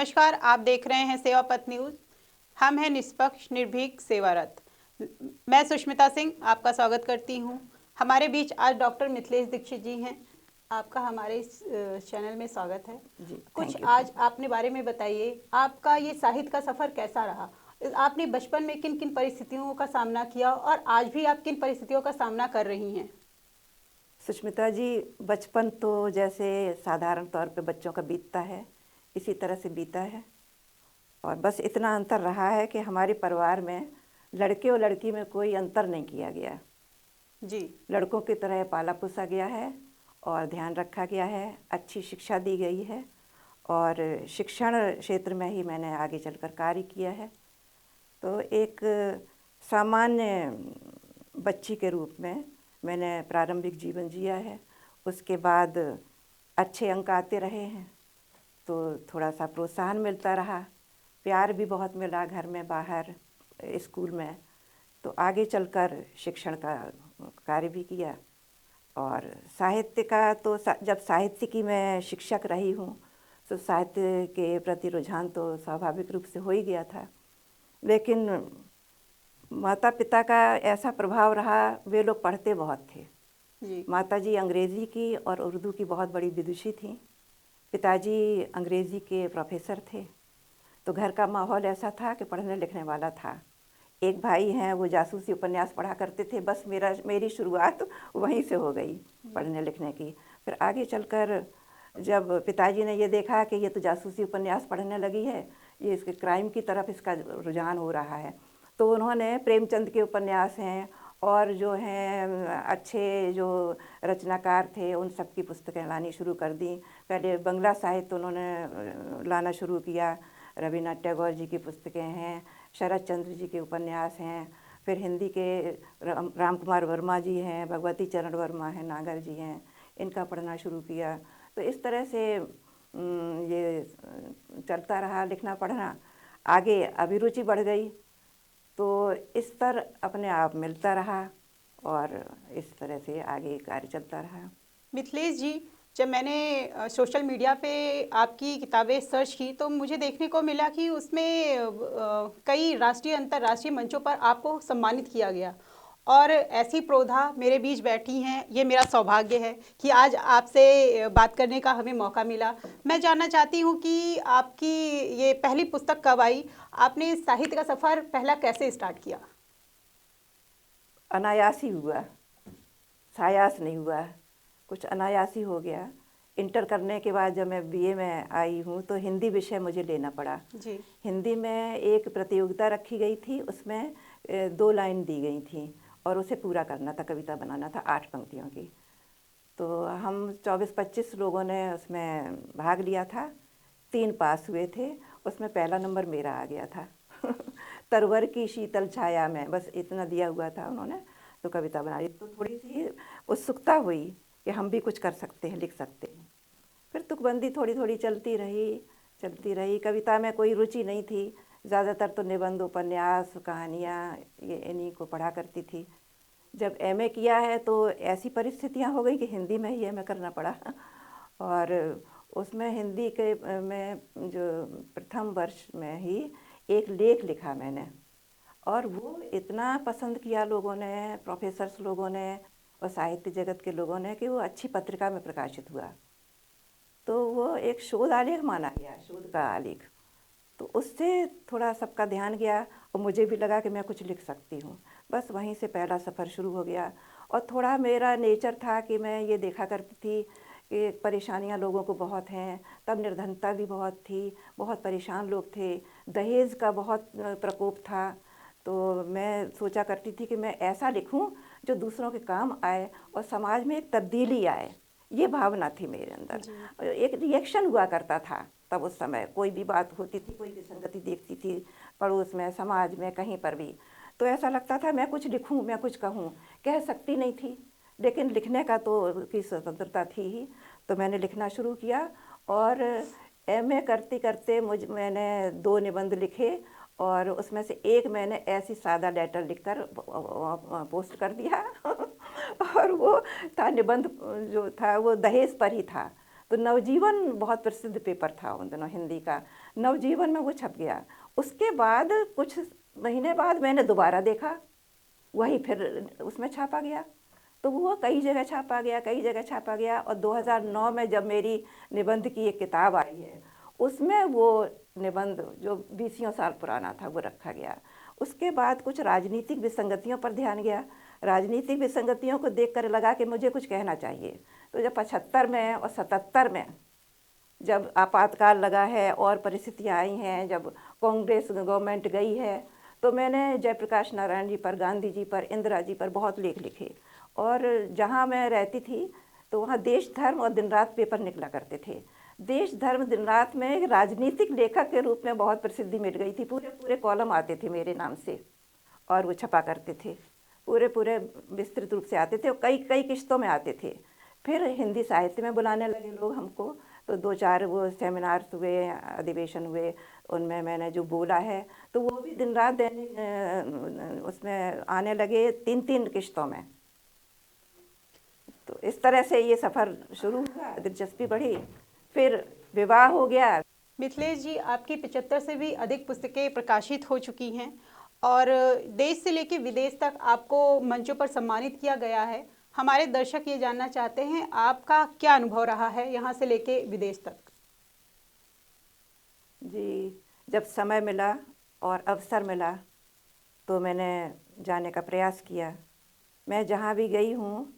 नमस्कार, आप देख रहे हैं सेवा पथ न्यूज। हम हैं निष्पक्ष, निर्भीक, सेवारत। मैं सुष्मिता सिंह आपका स्वागत करती हूं। हमारे बीच आज डॉक्टर मिथिलेश दीक्षित जी हैं। आपका हमारे इस चैनल में स्वागत है जी, कुछ थैंक यू। आज आपने बारे में बताइए, आपका ये साहित्य का सफ़र कैसा रहा? आपने बचपन में किन किन परिस्थितियों का सामना किया और आज भी आप किन परिस्थितियों का सामना कर रही हैं? सुष्मिता जी, बचपन तो जैसे साधारण तौर पे बच्चों का बीतता है, इसी तरह से बीता है। और बस इतना अंतर रहा है कि हमारे परिवार में लड़के और लड़की में कोई अंतर नहीं किया गया। जी। लड़कों की तरह पाला पोसा गया है और ध्यान रखा गया है, अच्छी शिक्षा दी गई है और शिक्षण क्षेत्र में ही मैंने आगे चलकर कार्य किया है। तो एक सामान्य बच्ची के रूप में मैंने प्रारंभिक जीवन जिया है। उसके बाद अच्छे अंक आते रहे हैं तो थोड़ा सा प्रोत्साहन मिलता रहा, प्यार भी बहुत मिला घर में, बाहर, स्कूल में। तो आगे चलकर शिक्षण का कार्य भी किया। और साहित्य का तो जब साहित्य की मैं शिक्षक रही हूँ तो साहित्य के प्रति रुझान तो स्वाभाविक रूप से हो ही गया था। लेकिन माता पिता का ऐसा प्रभाव रहा, वे लोग पढ़ते बहुत थे। जी। माताजी अंग्रेज़ी की और उर्दू की बहुत बड़ी विदुषी थीं। पिताजी अंग्रेज़ी के प्रोफेसर थे। तो घर का माहौल ऐसा था कि पढ़ने लिखने वाला था। एक भाई हैं, वो जासूसी उपन्यास पढ़ा करते थे। बस मेरी शुरुआत वहीं से हो गई पढ़ने लिखने की। फिर आगे चलकर जब पिताजी ने ये देखा कि ये तो जासूसी उपन्यास पढ़ने लगी है, ये इसके क्राइम की तरफ इसका रुझान हो रहा है, तो उन्होंने प्रेमचंद के उपन्यास हैं और जो हैं अच्छे जो रचनाकार थे उन सब की पुस्तकें लानी शुरू कर दी। पहले बंगला साहित्य उन्होंने लाना शुरू किया। रवीन्द्रनाथ टैगोर जी की पुस्तकें हैं, शरत चंद्र जी के उपन्यास हैं, फिर हिंदी के राम कुमार वर्मा जी हैं, भगवती चरण वर्मा हैं, नागर जी हैं, इनका पढ़ना शुरू किया। तो इस तरह से ये चलता रहा लिखना पढ़ना। आगे अभिरुचि बढ़ गई तो स्तर अपने आप मिलता रहा और इस तरह से आगे कार्य चलता रहा। मिथिलेश जी, जब मैंने सोशल मीडिया पे आपकी किताबें सर्च की तो मुझे देखने को मिला कि उसमें कई राष्ट्रीय अंतर्राष्ट्रीय मंचों पर आपको सम्मानित किया गया और ऐसी प्रोधा मेरे बीच बैठी हैं। ये मेरा सौभाग्य है कि आज आपसे बात करने का हमें मौका मिला। मैं जानना चाहती हूँ कि आपकी ये पहली पुस्तक कब आई? आपने साहित्य का सफ़र पहला कैसे स्टार्ट किया? अनायास ही हुआ, सायास नहीं हुआ, कुछ अनायास ही हो गया। इंटर करने के बाद जब मैं बीए में आई हूँ तो हिंदी विषय मुझे लेना पड़ा। जी। हिंदी में एक प्रतियोगिता रखी गई थी, उसमें 2 लाइन दी गई थी और उसे पूरा करना था, कविता बनाना था 8 पंक्तियों की। तो हम 24-25 लोगों ने उसमें भाग लिया था। 3 पास हुए थे, उसमें पहला नंबर मेरा आ गया था। तरवर की शीतल छाया में, बस इतना दिया हुआ था उन्होंने, तो कविता बनाई। तो थोड़ी सी उत्सुकता हुई कि हम भी कुछ कर सकते हैं, लिख सकते हैं। फिर तुकबंदी थोड़ी थोड़ी चलती रही। कविता में कोई रुचि नहीं थी, ज़्यादातर तो निबंध, उपन्यास, कहानियाँ, ये इन्हीं को पढ़ा करती थी। जब एमए किया है तो ऐसी परिस्थितियां हो गई कि हिंदी में ही एमए करना पड़ा। और उसमें हिंदी के में जो प्रथम वर्ष में ही एक लेख लिखा मैंने और वो इतना पसंद किया लोगों ने, प्रोफेसर्स लोगों ने और साहित्य जगत के लोगों ने, कि वो अच्छी पत्रिका में प्रकाशित हुआ। तो वो एक शोध आलेख माना गया, शोध का आलेख। तो उससे थोड़ा सबका ध्यान गया और मुझे भी लगा कि मैं कुछ लिख सकती हूँ। बस वहीं से पहला सफ़र शुरू हो गया। और थोड़ा मेरा नेचर था कि मैं ये देखा करती थी कि परेशानियाँ लोगों को बहुत हैं, तब निर्धनता भी बहुत थी, बहुत परेशान लोग थे, दहेज का बहुत प्रकोप था। तो मैं सोचा करती थी कि मैं ऐसा लिखूं जो दूसरों के काम आए और समाज में एक तब्दीली आए। ये भावना थी मेरे जी। अंदर। एक रिएक्शन हुआ करता था तब, उस समय कोई भी बात होती थी, कोई विसंगति देखती थी पड़ोस में, समाज में, कहीं पर भी, तो ऐसा लगता था मैं कुछ लिखूं, मैं कुछ कहूं। कह सकती नहीं थी, लेकिन लिखने का तो की स्वतंत्रता थी ही। तो मैंने लिखना शुरू किया और एमए करते करते मैंने 2 निबंध लिखे और उसमें से एक मैंने ऐसी सादा लेटर लिखकर पोस्ट कर दिया। और वो था निबंध, जो था वो दहेज पर ही था। तो नवजीवन बहुत प्रसिद्ध पेपर था उन दिनों हिंदी का। नवजीवन में वो छप गया। उसके बाद कुछ महीने बाद मैंने दोबारा देखा, वही फिर उसमें छापा गया। तो वो कई जगह छापा गया, कई जगह छापा गया, और 2009 में जब मेरी निबंध की एक किताब आई है, उसमें वो निबंध जो 20 साल पुराना था वो रखा गया। उसके बाद कुछ राजनीतिक विसंगतियों पर ध्यान गया। राजनीतिक विसंगतियों को देखकर लगा कि मुझे कुछ कहना चाहिए। तो जब 75 में और 77 में जब आपातकाल लगा है और परिस्थितियाँ आई हैं, जब कांग्रेस गवर्नमेंट गई है, तो मैंने जयप्रकाश नारायण जी पर, गांधी जी पर, इंदिरा जी पर बहुत लेख लिखे। और जहाँ मैं रहती थी तो वहाँ देश धर्म और दिन रात पेपर निकला करते थे। देश धर्म दिन रात में एक राजनीतिक लेखक के रूप में बहुत प्रसिद्धि मिल गई थी। पूरे पूरे कॉलम आते थे मेरे नाम से और वो छपा करते थे, पूरे पूरे विस्तृत रूप से आते थे और कई कई किश्तों में आते थे। फिर हिंदी साहित्य में बुलाने लगे लोग हमको, तो 2-4 वो सेमिनार्स हुए, अधिवेशन हुए, उनमें मैंने जो बोला है तो वो भी दिन रात दैनिक उसमें आने लगे 3-3 किश्तों में। तो इस तरह से ये सफ़र शुरू हुआ, दिलचस्पी बढ़ी, फिर विवाह हो गया। मिथिलेश जी, आपकी 75 से भी अधिक पुस्तकें प्रकाशित हो चुकी हैं और देश से लेकर विदेश तक आपको मंचों पर सम्मानित किया गया है। हमारे दर्शक ये जानना चाहते हैं आपका क्या अनुभव रहा है यहाँ से लेके विदेश तक। जी, जब समय मिला और अवसर मिला तो मैंने जाने का प्रयास किया। मैं जहाँ भी गई हूँ,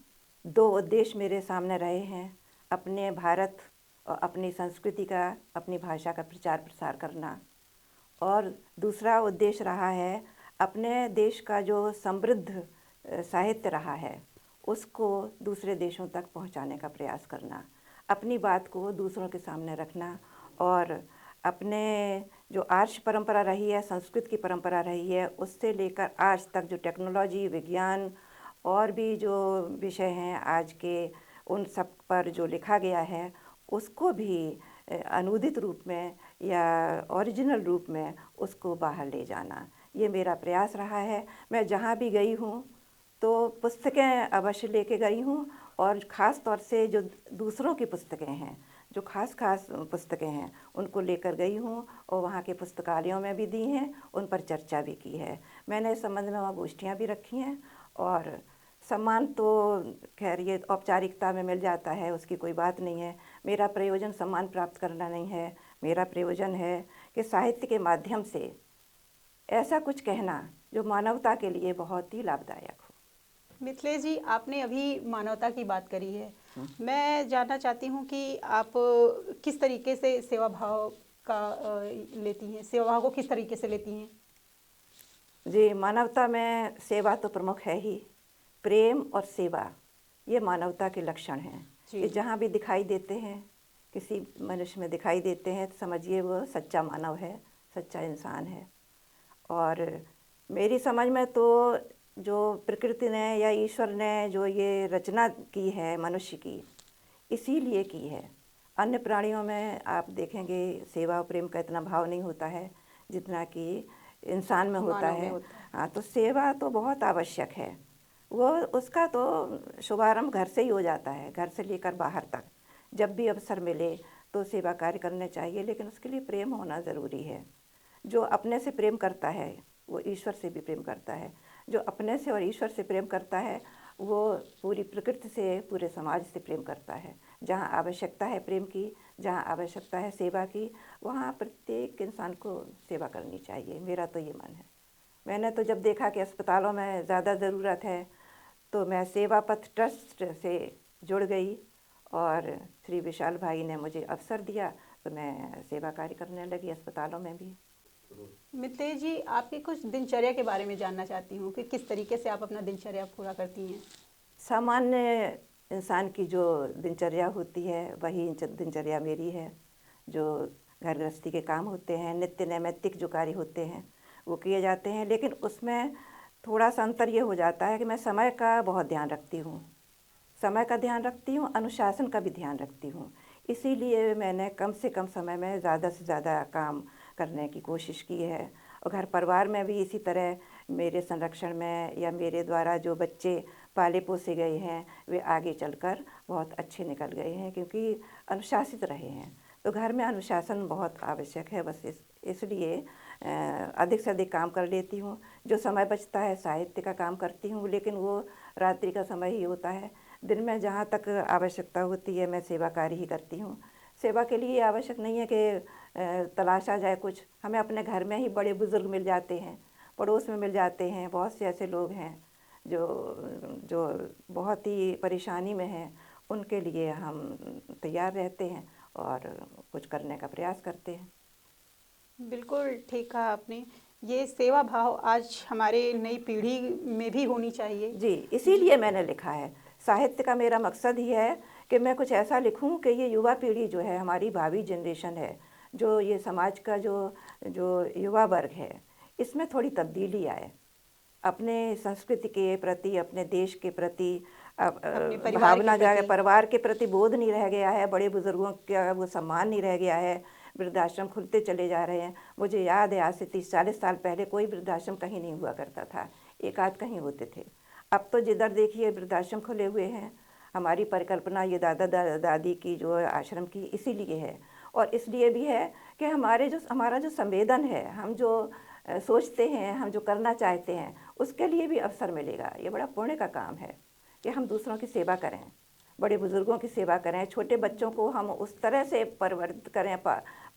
2 उद्देश्य मेरे सामने रहे हैं, अपने भारत और अपनी संस्कृति का, अपनी भाषा का प्रचार प्रसार करना, और दूसरा उद्देश्य रहा है अपने देश का जो समृद्ध साहित्य रहा है उसको दूसरे देशों तक पहुंचाने का प्रयास करना, अपनी बात को दूसरों के सामने रखना, और अपने जो आर्ष परंपरा रही है, संस्कृत की परंपरा रही है, उससे लेकर आज तक जो टेक्नोलॉजी, विज्ञान और भी जो विषय हैं आज के, उन सब पर जो लिखा गया है उसको भी अनूदित रूप में या ओरिजिनल रूप में उसको बाहर ले जाना, ये मेरा प्रयास रहा है। मैं जहाँ भी गई हूँ तो पुस्तकें अवश्य लेके गई हूँ, और ख़ास तौर से जो दूसरों की पुस्तकें हैं, जो खास पुस्तकें हैं, उनको लेकर गई हूँ और वहाँ के पुस्तकालयों में भी दी हैं, उन पर चर्चा भी की है। मैंने इस संबंध में वहाँ गोष्ठियाँ भी रखी हैं, और सम्मान तो खैर ये औपचारिकता में मिल जाता है, उसकी कोई बात नहीं है। मेरा प्रयोजन सम्मान प्राप्त करना नहीं है, मेरा प्रयोजन है कि साहित्य के माध्यम से ऐसा कुछ कहना जो मानवता के लिए बहुत ही लाभदायक हो। मिथिलेश जी, आपने अभी मानवता की बात करी है। मैं जानना चाहती हूँ कि आप किस तरीके से सेवा भाव का लेती हैं, सेवा भाव को किस तरीके से लेती हैं। जी, मानवता में सेवा तो प्रमुख है ही। प्रेम और सेवा ये मानवता के लक्षण हैं। ये जहाँ भी दिखाई देते हैं, किसी मनुष्य में दिखाई देते हैं, तो समझिए वो सच्चा मानव है, सच्चा इंसान है। और मेरी समझ में तो जो प्रकृति ने या ईश्वर ने जो ये रचना की है मनुष्य की, इसीलिए की है। अन्य प्राणियों में आप देखेंगे सेवा और प्रेम का इतना भाव नहीं होता है जितना कि इंसान में होता है। हाँ, तो सेवा तो बहुत आवश्यक है। वो उसका तो शुभारंभ घर से ही हो जाता है, घर से लेकर बाहर तक। जब भी अवसर मिले तो सेवा कार्य करने चाहिए, लेकिन उसके लिए प्रेम होना ज़रूरी है। जो अपने से प्रेम करता है वो ईश्वर से भी प्रेम करता है। जो अपने से और ईश्वर से प्रेम करता है वो पूरी प्रकृति से, पूरे समाज से प्रेम करता है। जहाँ आवश्यकता है प्रेम की, जहाँ आवश्यकता है सेवा की, वहाँ प्रत्येक इंसान को सेवा करनी चाहिए। मेरा तो ये मन है। मैंने तो जब देखा कि अस्पतालों में ज़्यादा ज़रूरत है तो मैं सेवा पथ ट्रस्ट से जुड़ गई, और श्री विशाल भाई ने मुझे अवसर दिया तो मैं सेवा कार्य करने लगी अस्पतालों में भी। मिथिलेश जी, आपकी कुछ दिनचर्या के बारे में जानना चाहती हूँ कि किस तरीके से आप अपना दिनचर्या पूरा करती हैं। सामान्य इंसान की जो दिनचर्या होती है वही दिनचर्या मेरी है। जो घर गृहस्थी के काम होते हैं, नित्य नैमित्तिक जो कार्य होते हैं वो किए जाते हैं, लेकिन उसमें थोड़ा सा अंतर ये हो जाता है कि मैं समय का बहुत ध्यान रखती हूँ। समय का ध्यान रखती हूँ, अनुशासन का भी ध्यान रखती हूँ। इसीलिए मैंने कम से कम समय में ज़्यादा से ज़्यादा काम करने की कोशिश की है। और घर परिवार में भी इसी तरह मेरे संरक्षण में या मेरे द्वारा जो बच्चे पाले पोसे गए हैं वे आगे चलकर बहुत अच्छे निकल गए हैं, क्योंकि अनुशासित रहे हैं। तो घर में अनुशासन बहुत आवश्यक है। बस इसलिए अधिक से अधिक काम कर लेती हूँ। जो समय बचता है साहित्य का काम करती हूँ, लेकिन वो रात्रि का समय ही होता है। दिन में जहाँ तक आवश्यकता होती है मैं सेवा कार्य ही करती हूँ। सेवा के लिए आवश्यक नहीं है कि तलाशा जाए कुछ। हमें अपने घर में ही बड़े बुज़ुर्ग मिल जाते हैं, पड़ोस में मिल जाते हैं। बहुत से ऐसे लोग हैं जो जो बहुत ही परेशानी में हैं। उनके लिए हम तैयार रहते हैं और कुछ करने का प्रयास करते हैं। बिल्कुल ठीक कहा आपने। ये सेवा भाव आज हमारे नई पीढ़ी में भी होनी चाहिए। जी, इसीलिए मैंने लिखा है। साहित्य का मेरा मकसद ही है कि मैं कुछ ऐसा लिखूं कि ये युवा पीढ़ी जो है, हमारी भावी जनरेशन है, जो ये समाज का जो जो युवा वर्ग है, इसमें थोड़ी तब्दीली आए। अपने संस्कृति के प्रति, अपने देश के प्रति अपने परिवार के भावना जागे, प्रति। परिवार के प्रति बोध नहीं रह गया है, बड़े बुजुर्गों का वो सम्मान नहीं रह गया है। वृद्धाश्रम खुलते चले जा रहे हैं। मुझे याद है आज से 30-40 साल पहले कोई वृद्धाश्रम कहीं नहीं हुआ करता था, एक आध कहीं होते थे। अब तो जिधर देखिए वृद्धाश्रम खुले हुए हैं। हमारी परिकल्पना ये दादा दादी की जो आश्रम की इसीलिए है, और इसलिए भी है कि हमारा जो संवेदन है, हम जो सोचते हैं, हम जो करना चाहते हैं, उसके लिए भी अवसर मिलेगा। ये बड़ा पुण्य का काम है कि हम दूसरों की सेवा करें, बड़े बुजुर्गों की सेवा करें, छोटे बच्चों को हम उस तरह से परिवर्तित करें,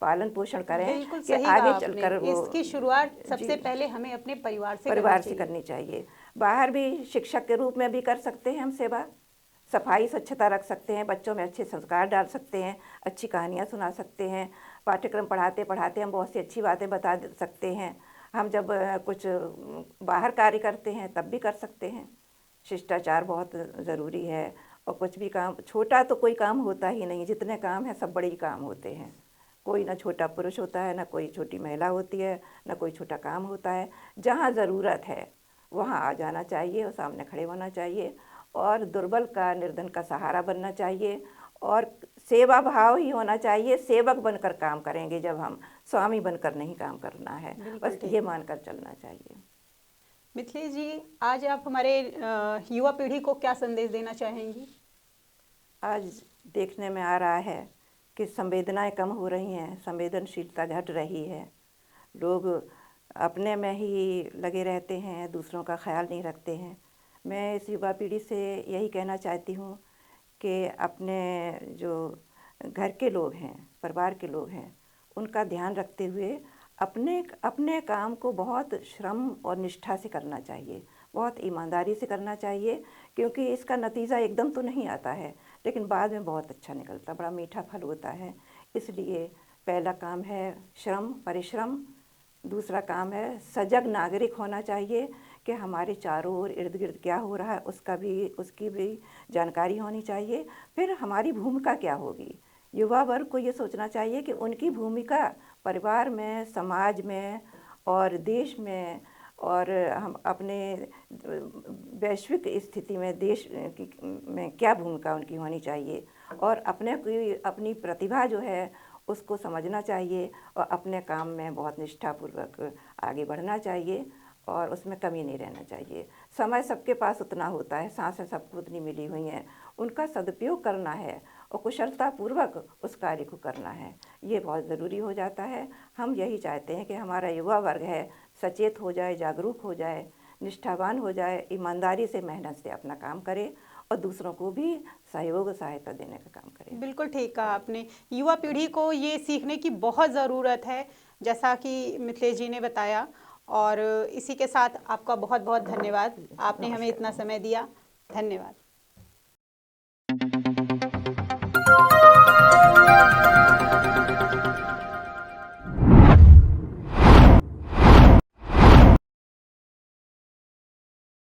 पालन पोषण करें बिल्कुल कि सही कहा आगे आपने। चलकर वो इसकी शुरुआत जी सबसे पहले हमें अपने परिवार से करनी परिवार से चाहिए। करनी चाहिए। बाहर भी शिक्षक के रूप में भी कर सकते हैं हम सेवा। सफाई स्वच्छता रख सकते हैं, बच्चों में अच्छे संस्कार डाल सकते हैं, अच्छी कहानियाँ सुना सकते हैं। पाठ्यक्रम पढ़ाते पढ़ाते हम बहुत सी अच्छी बातें बता सकते हैं। हम जब कुछ बाहर कार्य करते हैं तब भी कर सकते हैं। शिष्टाचार बहुत ज़रूरी है। और कुछ भी काम, छोटा तो कोई काम होता ही नहीं, जितने काम हैं सब बड़े ही काम होते हैं। कोई ना छोटा पुरुष होता है, ना कोई छोटी महिला होती है, ना कोई छोटा काम होता है। जहाँ ज़रूरत है वहाँ आ जाना चाहिए और सामने खड़े होना चाहिए, और दुर्बल का, निर्धन का सहारा बनना चाहिए, और सेवा भाव ही होना चाहिए। सेवक बनकर काम करेंगे जब हम, स्वामी बनकर नहीं काम करना है। बिल्कुल बस ठीक। ये मानकर चलना चाहिए। मिथिलेश जी, आज आप हमारे युवा पीढ़ी को क्या संदेश देना चाहेंगी? आज देखने में आ रहा है कि संवेदनाएं कम हो रही हैं, संवेदनशीलता घट रही है। लोग अपने में ही लगे रहते हैं, दूसरों का ख्याल नहीं रखते हैं। मैं इस युवा पीढ़ी से यही कहना चाहती हूँ कि अपने जो घर के लोग हैं, परिवार के लोग हैं, उनका ध्यान रखते हुए अपने अपने काम को बहुत श्रम और निष्ठा से करना चाहिए, बहुत ईमानदारी से करना चाहिए। क्योंकि इसका नतीजा एकदम तो नहीं आता है, लेकिन बाद में बहुत अच्छा निकलता, बड़ा मीठा फल होता है। इसलिए पहला काम है श्रम, परिश्रम। दूसरा काम है सजग नागरिक होना चाहिए कि हमारे चारों ओर इर्द गिर्द क्या हो रहा है उसकी भी जानकारी होनी चाहिए। फिर हमारी भूमिका क्या होगी, युवा वर्ग को ये सोचना चाहिए कि उनकी भूमिका परिवार में, समाज में और देश में, और हम अपने वैश्विक स्थिति में देश में क्या भूमिका उनकी होनी चाहिए, और अपनी प्रतिभा जो है उसको समझना चाहिए, और अपने काम में बहुत निष्ठापूर्वक आगे बढ़ना चाहिए, और उसमें कमी नहीं रहना चाहिए। समय सबके पास उतना होता है, सांसें सबको उतनी मिली हुई हैं, उनका सदुपयोग करना है और कुशलतापूर्वक उस कार्य को करना है। ये बहुत ज़रूरी हो जाता है। हम यही चाहते हैं कि हमारा युवा वर्ग है सचेत हो जाए, जागरूक हो जाए, निष्ठावान हो जाए, ईमानदारी से, मेहनत से अपना काम करे, और दूसरों को भी सहयोग और सहायता देने का काम करें। बिल्कुल ठीक कहा आपने। युवा पीढ़ी को ये सीखने की बहुत ज़रूरत है, जैसा कि मिथिलेश जी ने बताया। और इसी के साथ आपका बहुत बहुत धन्यवाद, आपने हमें इतना नमस्कार। समय दिया। धन्यवाद।